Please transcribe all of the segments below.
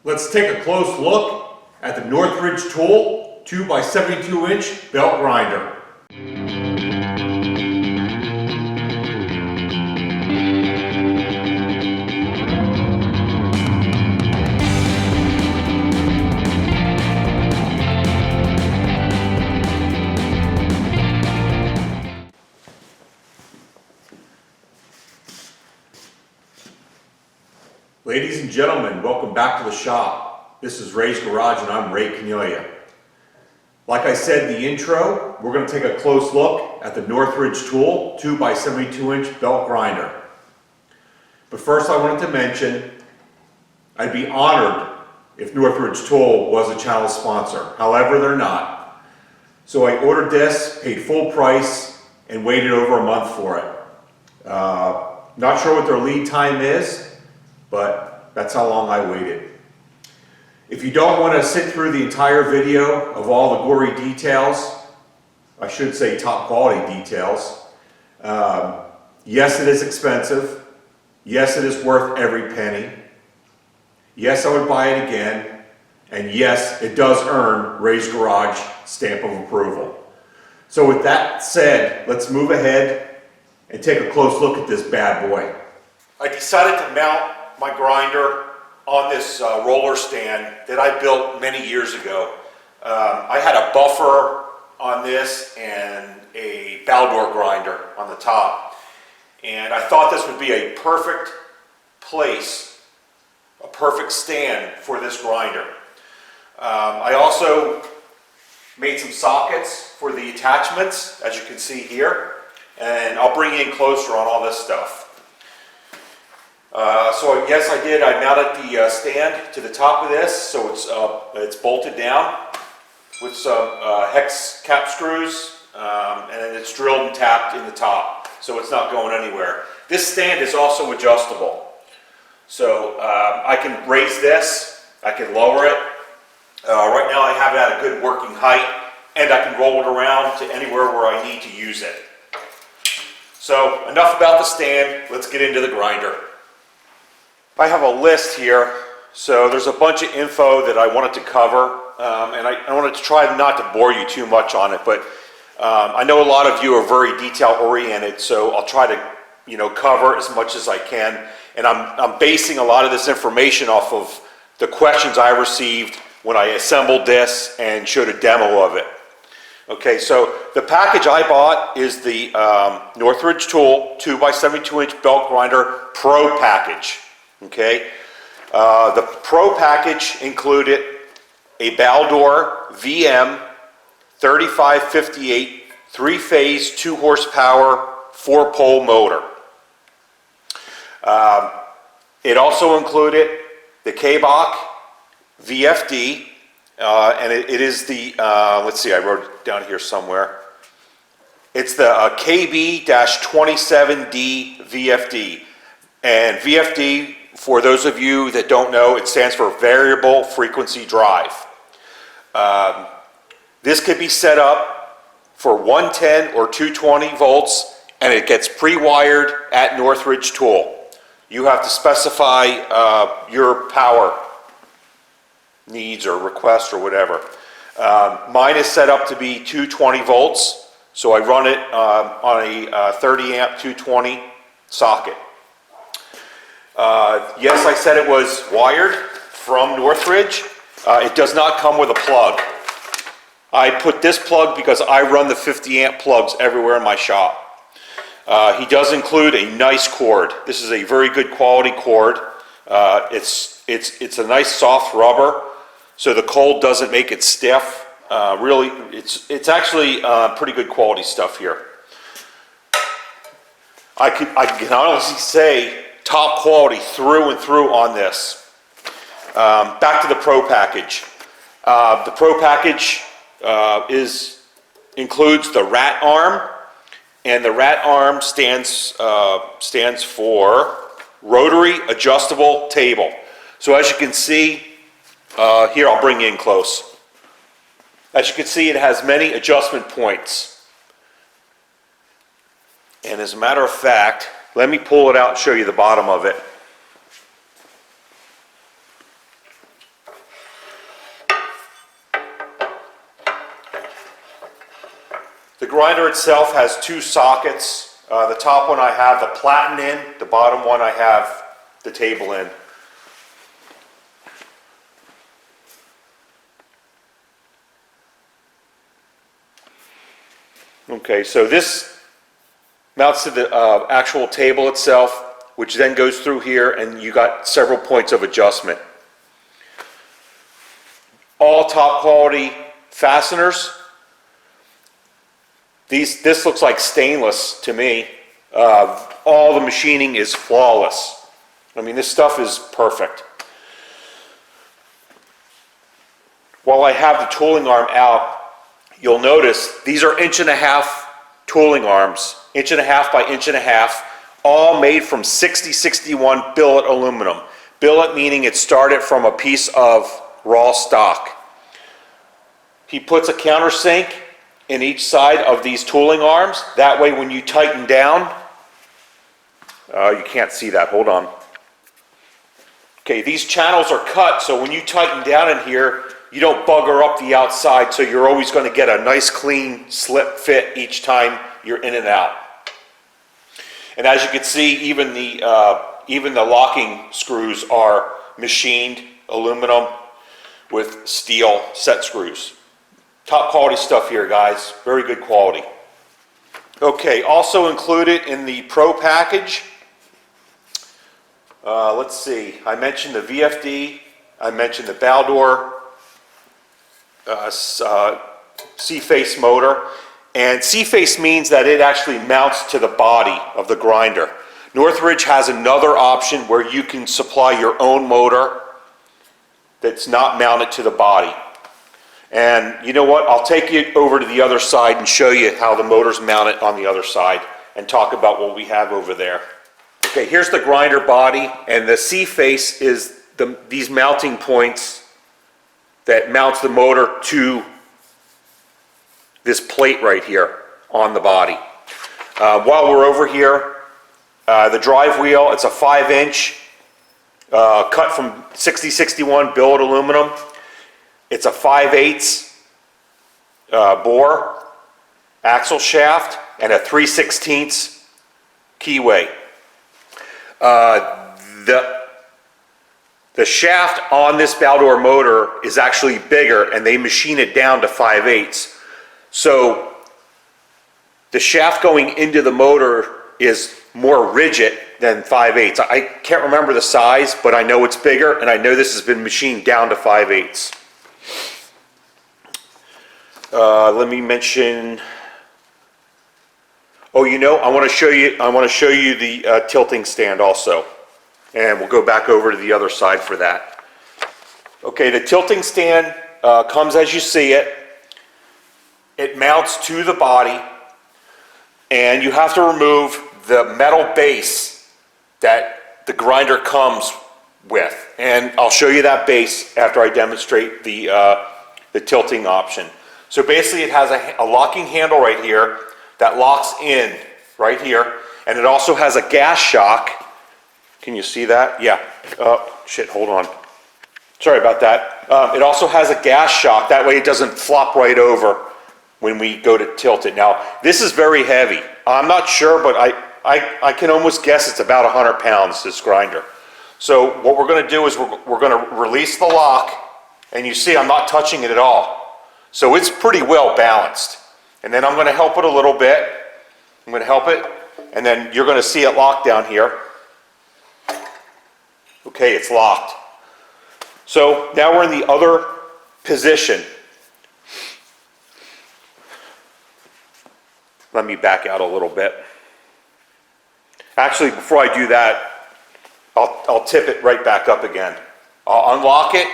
Let's take a close look at the Northridge tool 2x72-inch belt grinder. Ladies and gentlemen, welcome back to the shop. This is Ray's Garage and I'm Ray Cornelia. Like I said in the intro, we're going to take a close look at the Northridge tool 2x72-inch belt grinder. But first I wanted to mention, I'd be honored if Northridge tool was a channel sponsor. However, they're not. So I ordered this, paid full price, and waited over a month for it. Not sure what their lead time is, but that's how long I waited. If you don't want to sit through the entire video of all the gory details, I should say top quality details, yes, it is expensive. Yes, it is worth every penny. Yes, I would buy it again. And yes, it does earn Ray's Garage stamp of approval. So with that said, let's move ahead and take a close look at this bad boy. I decided to mount my grinder on this roller stand that I built many years ago. I had a buffer on this and a Baldor grinder on the top. And I thought this would be a perfect place, a perfect stand for this grinder. I also made some sockets for the attachments, as you can see here. And I'll bring you in closer on all this stuff. So yes, I did. I mounted the stand to the top of this, so it's bolted down with some hex cap screws, and then it's drilled and tapped in the top, so it's not going anywhere. This stand is also adjustable, so I can raise this, I can lower it. Right now I have it at a good working height, and I can roll it around to anywhere where I need to use it. So enough about the stand, let's get into the grinder. I have a list here, so there's a bunch of info that I wanted to cover, and I wanted to try not to bore you too much on it, but I know a lot of you are very detail oriented, so I'll try to cover as much as I can, and I'm basing a lot of this information off of the questions I received when I assembled this and showed a demo of it. Okay, so the package I bought is the Northridge tool 2x72-inch belt grinder Pro package. Okay, the Pro package included a Baldor VM 3558 3-phase 2 horsepower 4-pole motor. It also included the K-Bach VFD, and it is the, let's see, I wrote it down here somewhere. It's the KB-27D VFD. And VFD, for those of you that don't know, it stands for Variable Frequency Drive. This could be set up for 110 or 220 volts, and it gets pre-wired at Northridge tool. You have to specify your power needs or requests or whatever. Mine is set up to be 220 volts, so I run it on a 30 amp 220 socket. Yes, I said it was wired from Northridge. It does not come with a plug. I put this plug because I run the 50 amp plugs everywhere in my shop. He does include a nice cord. This is a very good quality cord. It's a nice soft rubber, so the cold doesn't make it stiff. Really, it's actually pretty good quality stuff here. I can honestly say top quality through and through on this. Back to the Pro package. The Pro package includes the rat arm, and the rat arm stands for rotary adjustable table. So as you can see, here I'll bring you in close. As you can see, it has many adjustment points. And as a matter of fact, let me pull it out and show you the bottom of it. The grinder itself has two sockets. The top one I have the Platen in, the bottom one I have the table in. Okay, so this mounts to the actual table itself, which then goes through here, and you got several points of adjustment. All top quality fasteners. This looks like stainless to me. All the machining is flawless. I mean, this stuff is perfect. While I have the tooling arm out, you'll notice these are 1.5" tooling arms, 1.5" by 1.5", all made from 6061 billet aluminum. Billet meaning it started from a piece of raw stock. He puts a countersink in each side of these tooling arms. That way when you tighten down, you can't see that, hold on. Okay, these channels are cut, so when you tighten down in here, you don't bugger up the outside, so you're always going to get a nice clean slip fit each time you're in and out. And as you can see, even the locking screws are machined aluminum with steel set screws. Top quality stuff here, guys. Very good quality. Okay, also included in the Pro package, let's see, I mentioned the VFD, I mentioned the Baldor C-face motor, and C-face means that it actually mounts to the body of the grinder. Northridge has another option where you can supply your own motor that's not mounted to the body. And you know what, I'll take you over to the other side and show you how the motor's mounted on the other side and talk about what we have over there. Okay, here's the grinder body, and the C-face is these mounting points that mounts the motor to this plate right here on the body. While we're over here, the drive wheel, it's a 5" cut from 6061 billet aluminum. It's a 5/8 bore axle shaft and a 3/16 keyway. The shaft on this Baldor motor is actually bigger, and they machine it down to 5/8. So the shaft going into the motor is more rigid than 5/8. I can't remember the size, but I know it's bigger, and I know this has been machined down to 5/8. Let me mention. Oh, you know, I want to show you the tilting stand also, and we'll go back over to the other side for that. Okay, the tilting stand comes as you see it. It mounts to the body, and you have to remove the metal base that the grinder comes with, and I'll show you that base after I demonstrate the tilting option. So basically, it has a locking handle right here that locks in right here, and it also has a gas shock. Can you see that? Yeah. Oh, shit, hold on. Sorry about that. It also has a gas shock. That way it doesn't flop right over when we go to tilt it. Now, this is very heavy. I'm not sure, but I can almost guess it's about 100 pounds, this grinder. So what we're going to do is we're going to release the lock, and you see I'm not touching it at all. So it's pretty well balanced. And then I'm going to help it a little bit. I'm going to help it, and then you're going to see it locked down here. Okay, it's locked. So now we're in the other position. Let me back out a little bit. Actually, before I do that, I'll tip it right back up again. I'll unlock it.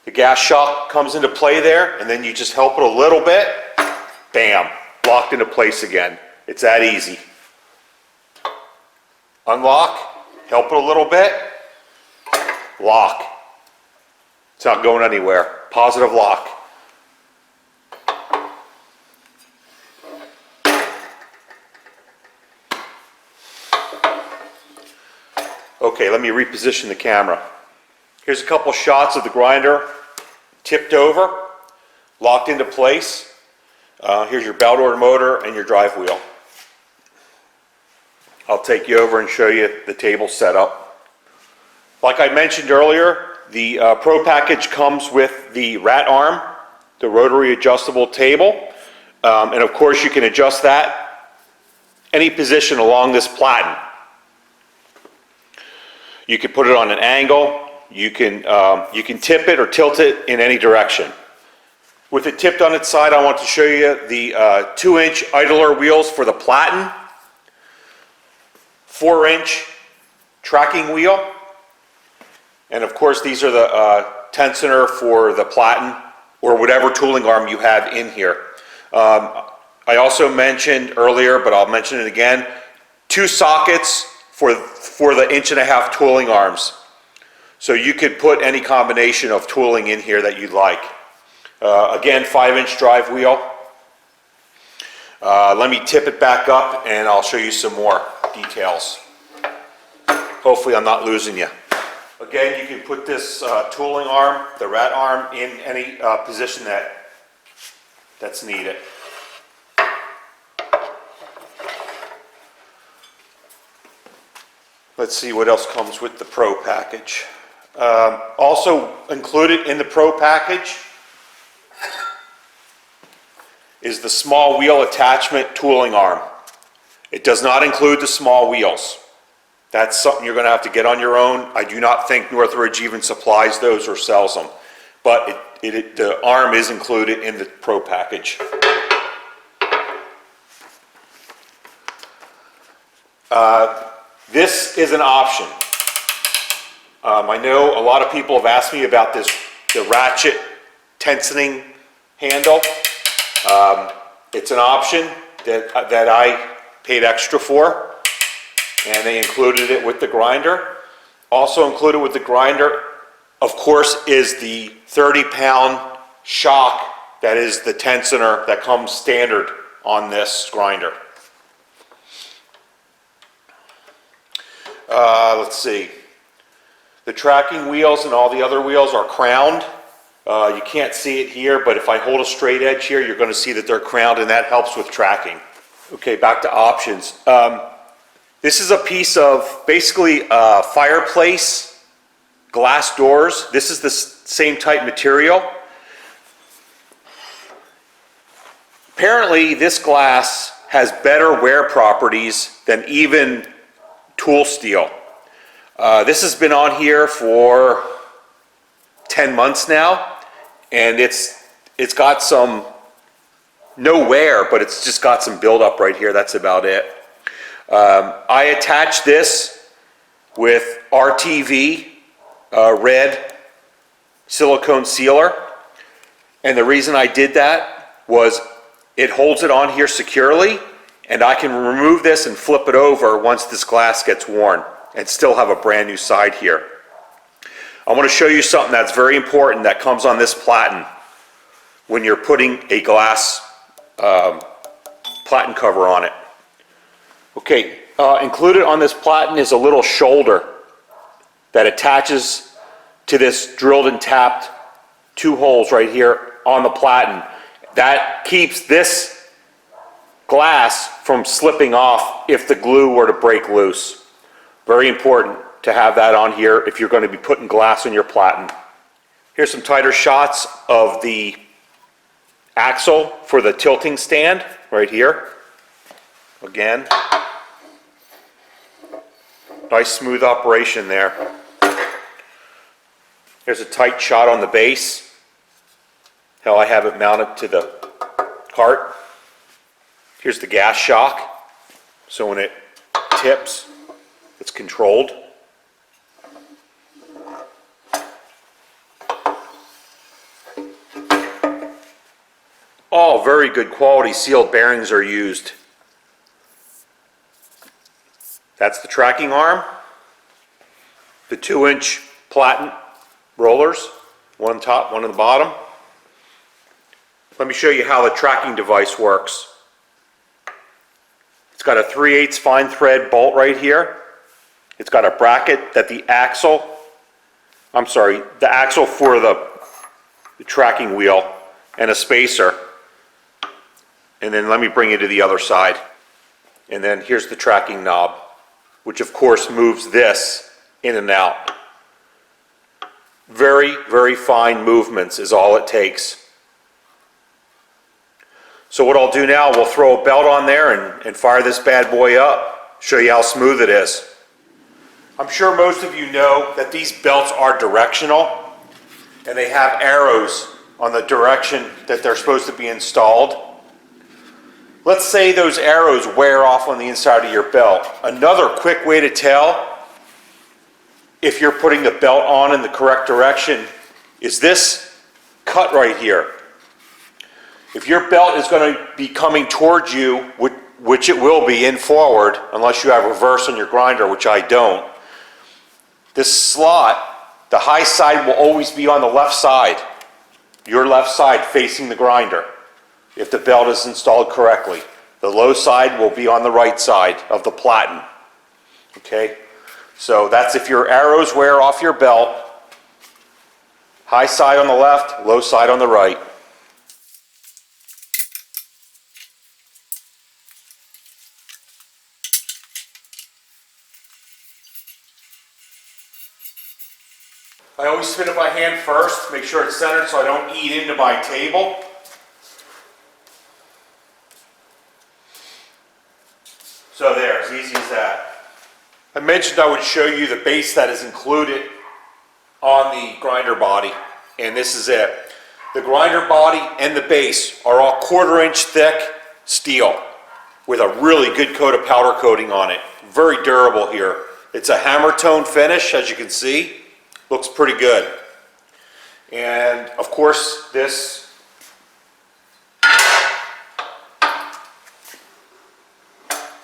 The gas shock comes into play there, and then you just help it a little bit. Bam, locked into place again. It's that easy. Unlock, help it a little bit, lock. It's not going anywhere. Positive lock. Okay, let me reposition the camera. Here's a couple shots of the grinder tipped over, locked into place. Here's your belt order motor and your drive wheel. I'll take you over and show you the table setup. Like I mentioned earlier, the Pro package comes with the rat arm, the rotary adjustable table, and of course you can adjust that any position along this platen. You can put it on an angle, you can tip it or tilt it in any direction. With it tipped on its side, I want to show you the 2-inch idler wheels for the Platen, 4-inch tracking wheel, and of course these are the tensioner for the Platen or whatever tooling arm you have in here. I also mentioned earlier, but I'll mention it again, 2 sockets for the 1.5-inch tooling arms. So you could put any combination of tooling in here that you'd like. Again, 5-inch drive wheel. Let me tip it back up and I'll show you some more details. Hopefully I'm not losing you. Again, you can put this tooling arm, the rat arm, in any position that's needed. Let's see what else comes with the Pro package. Also included in the Pro package is the small wheel attachment tooling arm. It does not include the small wheels. That's something you're going to have to get on your own. I do not think Northridge even supplies those or sells them, but the arm is included in the Pro package. This is an option. I know a lot of people have asked me about the ratchet tensioning handle. It's an option that I paid extra for, and they included it with the grinder. Also included with the grinder, of course, is the 30-pound shock that is the tensioner that comes standard on this grinder. Let's see. The tracking wheels and all the other wheels are crowned. You can't see it here, but if I hold a straight edge here, you're going to see that they're crowned, and that helps with tracking. Okay, back to options. This is a piece of basically fireplace glass doors. This is the same type material. Apparently, this glass has better wear properties than even tool steel. This has been on here for 10 months now, and it's got some, no wear, but it's just got some buildup right here. That's about it. I attached this with RTV red silicone sealer, and the reason I did that was it holds it on here securely, and I can remove this and flip it over once this glass gets worn and still have a brand new side here. I want to show you something that's very important that comes on this Platen when you're putting a glass Platen cover on it. Okay, included on this Platen is a little shoulder that attaches to this drilled and tapped 2 holes right here on the Platen. That keeps this glass from slipping off if the glue were to break loose. Very important to have that on here if you're going to be putting glass in your Platen. Here's some tighter shots of the axle for the tilting stand right here. Again, nice smooth operation there. Here's a tight shot on the base, how I have it mounted to the cart. Here's the gas shock, so when it tips, it's controlled. All very good quality sealed bearings are used. That's the tracking arm, the 2-inch Platen rollers, one on top, one on the bottom. Let me show you how the tracking device works. It's got a 3/8 fine thread bolt right here. It's got a bracket that the axle for the tracking wheel and a spacer. And then let me bring you to the other side. And then here's the tracking knob, which of course moves this in and out. Very, very fine movements is all it takes. So what I'll do now, we'll throw a belt on there and fire this bad boy up, show you how smooth it is. I'm sure most of you know that these belts are directional and they have arrows on the direction that they're supposed to be installed. Let's say those arrows wear off on the inside of your belt. Another quick way to tell if you're putting the belt on in the correct direction is this cut right here. If your belt is going to be coming towards you, which it will be in forward, unless you have reverse on your grinder, which I don't, this slot, the high side will always be on the left side, your left side facing the grinder, if the belt is installed correctly. The low side will be on the right side of the Platen. Okay? So that's if your arrows wear off your belt, high side on the left, low side on the right. I always spin it by hand first, make sure it's centered so I don't eat into my table. So there, as easy as that. I mentioned I would show you the base that is included on the grinder body, and this is it. The grinder body and the base are all 1/4 inch thick steel with a really good coat of powder coating on it. Very durable here. It's a hammer tone finish, as you can see. Looks pretty good. And of course, this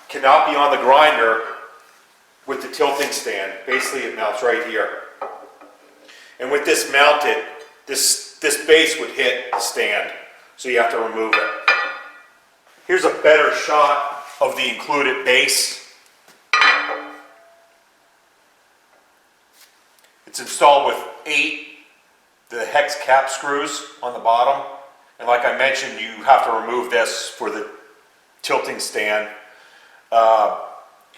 cannot be on the grinder with the tilting stand. Basically, it mounts right here. And with this mounted, this base would hit the stand, so you have to remove it. Here's a better shot of the included base. It's installed with 8 the hex cap screws on the bottom, and like I mentioned, you have to remove this for the tilting stand.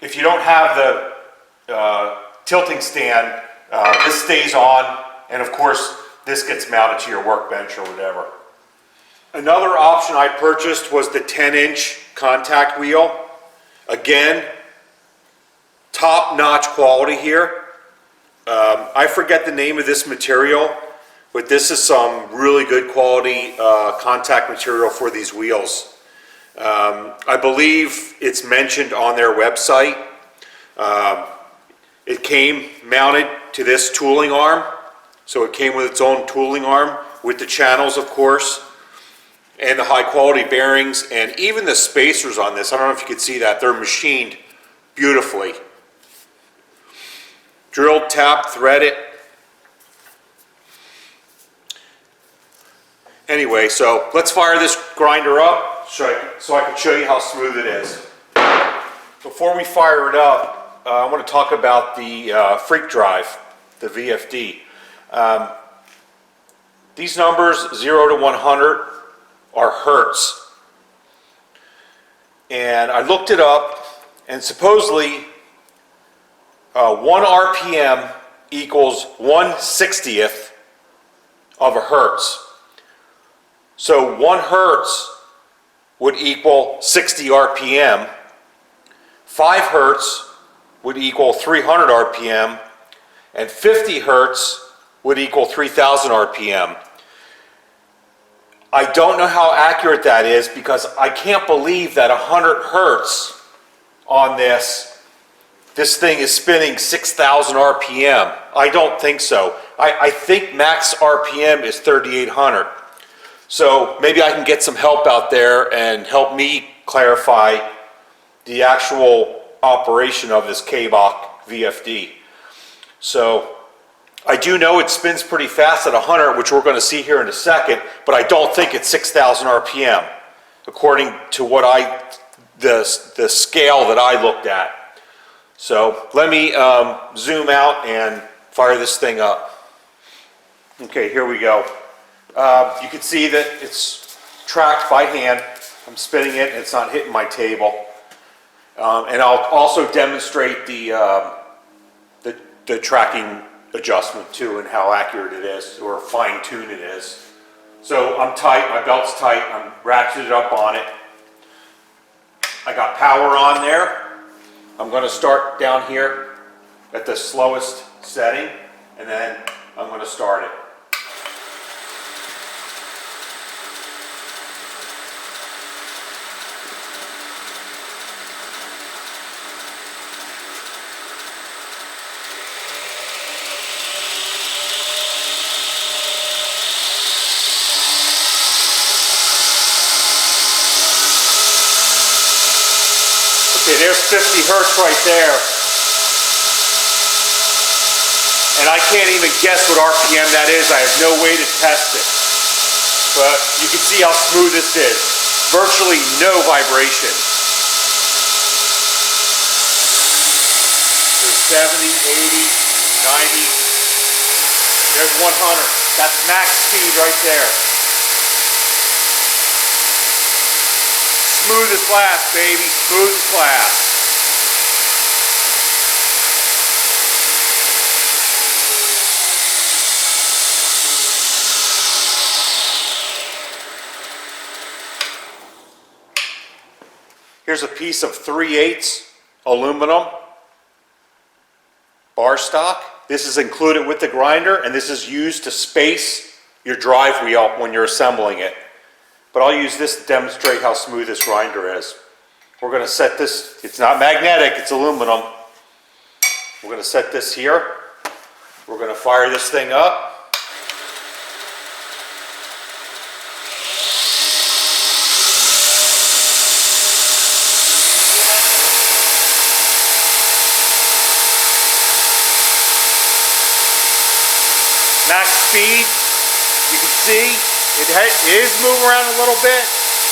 If you don't have the tilting stand, this stays on, and of course this gets mounted to your workbench or whatever. Another option I purchased was the 10-inch contact wheel. Again, top-notch quality here. I forget the name of this material, but this is some really good quality contact material for these wheels. I believe it's mentioned on their website. It came mounted to this tooling arm, so it came with its own tooling arm with the channels, of course, and the high quality bearings, and even the spacers on this. I don't know if you can see that. They're machined beautifully. Drilled, tapped, threaded. Anyway, so let's fire this grinder up so I can show you how smooth it is. Before we fire it up, I want to talk about the freak drive, the VFD. These numbers 0 to 100 are hertz. And I looked it up, and supposedly 1 RPM equals 1/60th of a hertz. So 1 hertz would equal 60 RPM. 5 hertz would equal 300 RPM. And 50 hertz would equal 3000 RPM. I don't know how accurate that is because I can't believe that 100 hertz on this thing is spinning 6,000 RPM. I don't think so. I think max RPM is 3,800. So maybe I can get some help out there and help me clarify the actual operation of this K-Bach VFD. So I do know it spins pretty fast at 100, which we're going to see here in a second, but I don't think it's 6,000 RPM, according to what the scale that I looked at. So let me zoom out and fire this thing up. Okay, here we go. You can see that it's tracked by hand. I'm spinning it and it's not hitting my table. And I'll also demonstrate the tracking adjustment too and how accurate it is or fine tuned it is. So I'm tight, my belt's tight, I'm ratcheted up on it. I got power on there. I'm going to start down here at the slowest setting and then I'm going to start it. Okay, there's 50 hertz right there. And I can't even guess what RPM that is. I have no way to test it. But you can see how smooth this is. Virtually no vibration. There's 70, 80, 90. There's 100. That's max speed right there. Smooth as glass, baby, smooth as glass. Here's a piece of 3/8 aluminum bar stock. This is included with the grinder and this is used to space your drive wheel when you're assembling it. But I'll use this to demonstrate how smooth this grinder is. We're going to set this, it's not magnetic, it's aluminum. We're going to set this here. We're going to fire this thing up. Max speed, you can see it is moving around a little bit,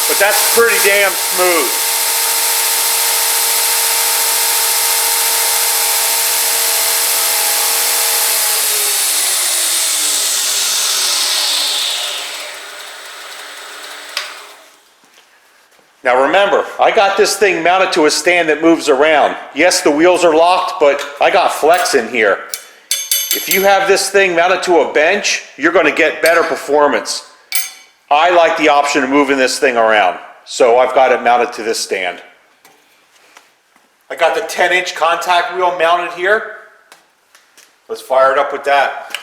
but that's pretty damn smooth. Now remember, I got this thing mounted to a stand that moves around. Yes, the wheels are locked, but I got flex in here. If you have this thing mounted to a bench, you're going to get better performance. I like the option of moving this thing around, so I've got it mounted to this stand. I got the 10-inch contact wheel mounted here. Let's fire it up with that.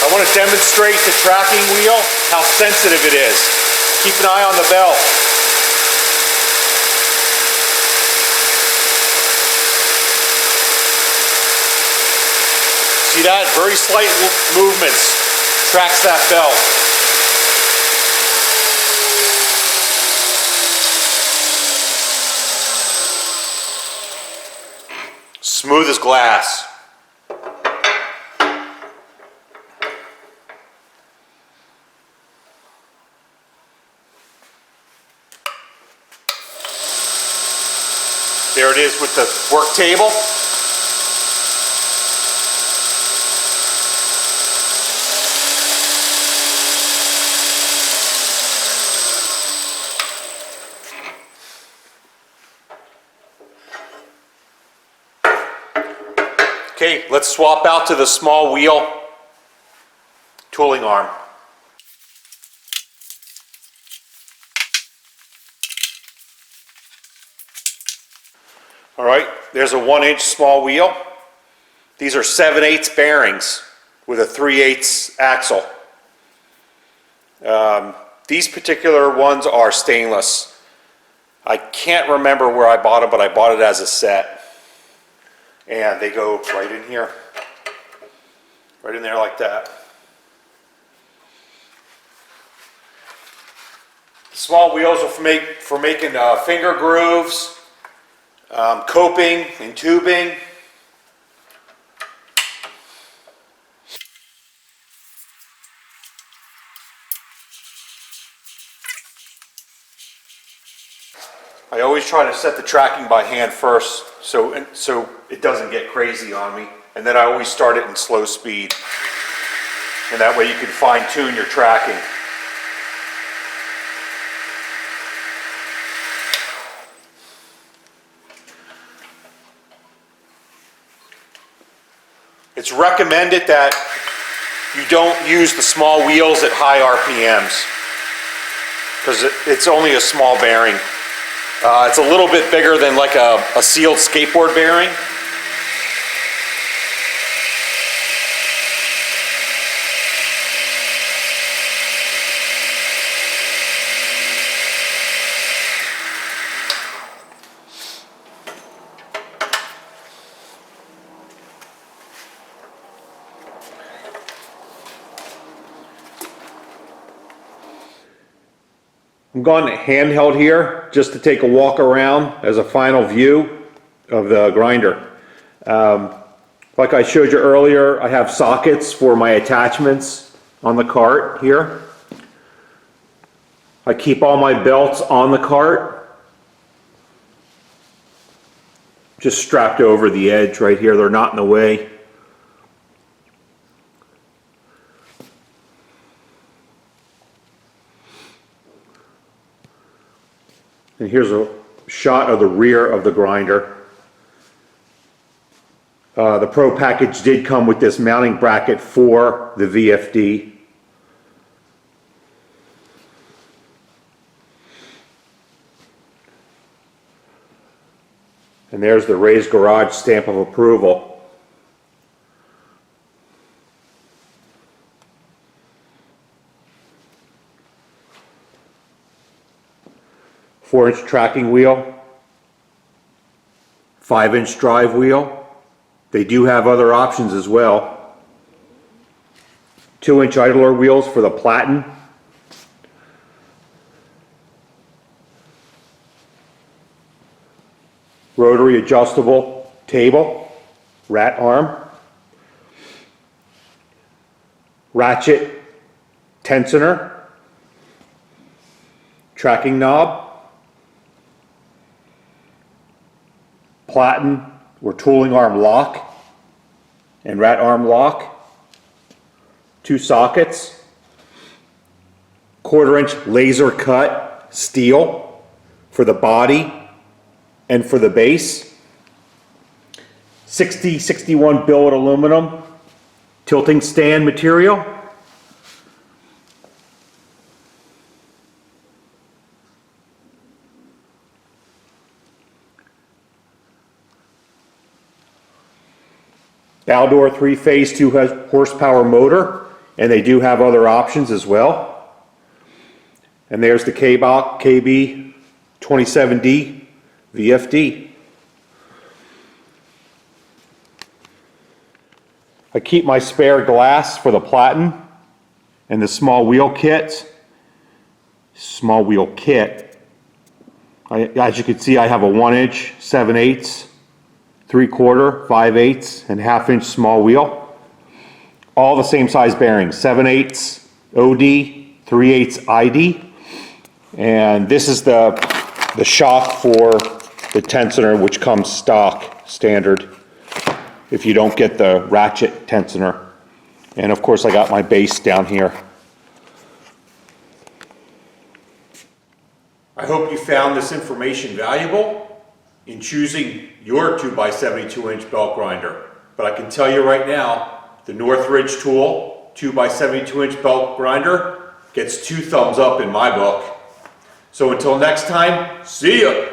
I want to demonstrate the tracking wheel, how sensitive it is. Keep an eye on the belt. See that? Very slight movements. Tracks that belt. Smooth as glass. There it is with the work table. Okay, let's swap out to the small wheel tooling arm. All right, there's a 1-inch small wheel. These are 7/8 bearings with a 3/8 axle. These particular ones are stainless. I can't remember where I bought them, but I bought it as a set. And they go right in here. Right in there like that. The small wheels are for making finger grooves, coping and tubing. I always try to set the tracking by hand first so it doesn't get crazy on me. And then I always start it in slow speed. And that way you can fine tune your tracking. It's recommended that you don't use the small wheels at high RPMs because it's only a small bearing. It's a little bit bigger than like a sealed skateboard bearing. I'm going handheld here just to take a walk around as a final view of the grinder. Like I showed you earlier, I have sockets for my attachments on the cart here. I keep all my belts on the cart, just strapped over the edge right here. They're not in the way. And here's a shot of the rear of the grinder. The Pro package did come with this mounting bracket for the VFD. And there's the Ray's Garage stamp of approval. Four-inch tracking wheel, 5-inch drive wheel. They do have other options as well. 2-inch idler wheels for the Platen. Rotary adjustable table, rat arm. Ratchet tensioner. Tracking knob. Platen or tooling arm lock and rat arm lock, 2 sockets, 1/4-inch laser cut steel for the body and for the base, 60-61 billet aluminum tilting stand material. Baldor 3-phase 2-horsepower motor, and they do have other options as well. And there's the KB 27D VFD. I keep my spare glass for the Platen and the small wheel kit. Small wheel kit. As you can see, I have a 1-inch, 7/8, 3/4, 5/8, and 1/2-inch small wheel. All the same size bearings, 7/8 OD, 3/8 ID. And this is the shock for the tensioner, which comes stock standard if you don't get the ratchet tensioner. And of course I got my base down here. I hope you found this information valuable in choosing your 2x72-inch belt grinder. But I can tell you right now, the Northridge tool 2x72-inch belt grinder gets 2 thumbs up in my book. So until next time, see ya!